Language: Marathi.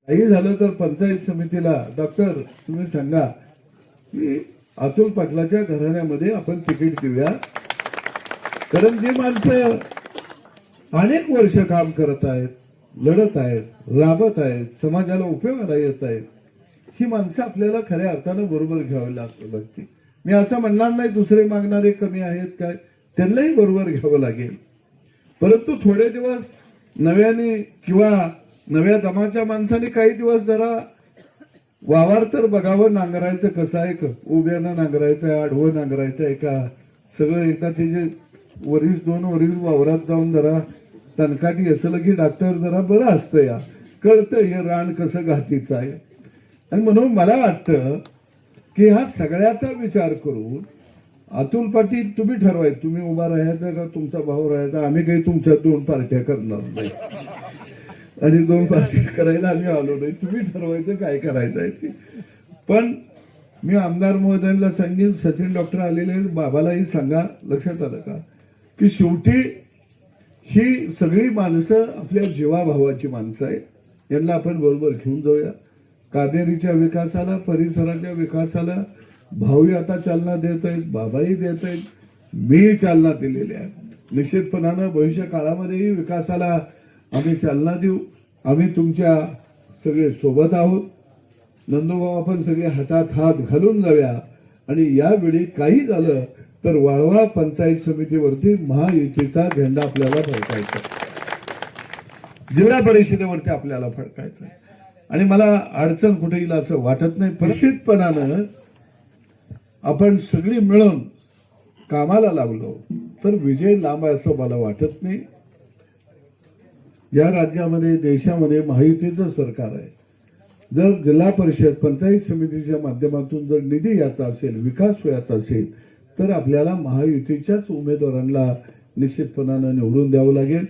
काही झालं तर पंचायत समितीला डॉक्टर तुम्ही सांगा की अतुल पाटलाच्या घराण्यामध्ये आपण तिकीट देऊया, कारण जी माणसं अनेक वर्ष काम करत आहेत, लढत आहेत, राबत आहेत, समाजाला उपयोगाला येत आहेत, ही माणसं आपल्याला खऱ्या अर्थानं बरोबर घ्यावी लागते. मी असं म्हणणार नाही दुसरे मागणारे कमी आहेत काय, त्यांनाही बरोबर घ्यावं लागेल. परंतु थोडे दिवस नव्याने किंवा नव्या दमाच्या माणसाने काही दिवस जरा वावर तर बघावं, नांगरायचं कसं आहे, उभ्यानं नांगरायचं आहे, आडवं नांगरायचं आहे का, सगळं एकदा त्याचे वरीस दोन वरीस वावरात जाऊन जरा तणकाटी असलं की डॉक्टर जरा बरं असतं, या कळतं हे रान कसं घातीचं आहे. आणि म्हणून मला वाटतं की हा सगळ्याचा विचार करून अतुल पाटील तुम्ही ठरवायचं, तुम्ही उभा राहायचं का तुमचा भाऊ राहायचा, आम्ही काही तुमच्या 2 पार्ट्या करणार नाही आणि 2 पार्ट्या करायला आम्ही आलो नाही, तुम्ही ठरवायचं काय करायचं आहे ते. पण मी आमदार महोदयांना सांगेन, सचिन डॉक्टर आलेले बाबालाही सांगा, लक्षात आलं का, की शेवटी ही सगळी माणसं आपल्या जीवाभावाची माणसं आहेत, यांना आपण बरोबर घेऊन जाऊया. कावेरीच्या विकासाला, परिसराच्या विकासाला भाऊही आता चालना देत आहेत, बाबाही देत आहेत, मी चालना दिलेली आहे. निश्चितपणानं भविष्य काळामध्येही विकासाला आम्ही चालना देऊ. आम्ही तुमच्या सगळे सोबत आहोत. नंदूभाऊ आपण सगळे हातात हात घालून जाऊया आणि यावेळी काही झालं तर वाळवा पंचायत समितीवरती महायुतीचा झेंडा आपल्याला फडकायचा, जिल्हा परिषदेवरती आपल्याला फडकायचा. आणि मला अडचण कुठे येईल असं वाटत नाही. निश्चितपणानं आपण सगळी मिळून कामाला लागलो तर विजय लांब आहे असं मला वाटत नाही. या राज्यामध्ये, देशामध्ये महायुतीचं सरकार आहे. जर जिल्हा परिषद पंचायत समितीच्या माध्यमातून जर निधी याचा असेल, विकास व्हायचा असेल, तर आपल्याला महायुतीच्याच उमेदवारांना निश्चितपणानं निवडून द्यावं लागेल.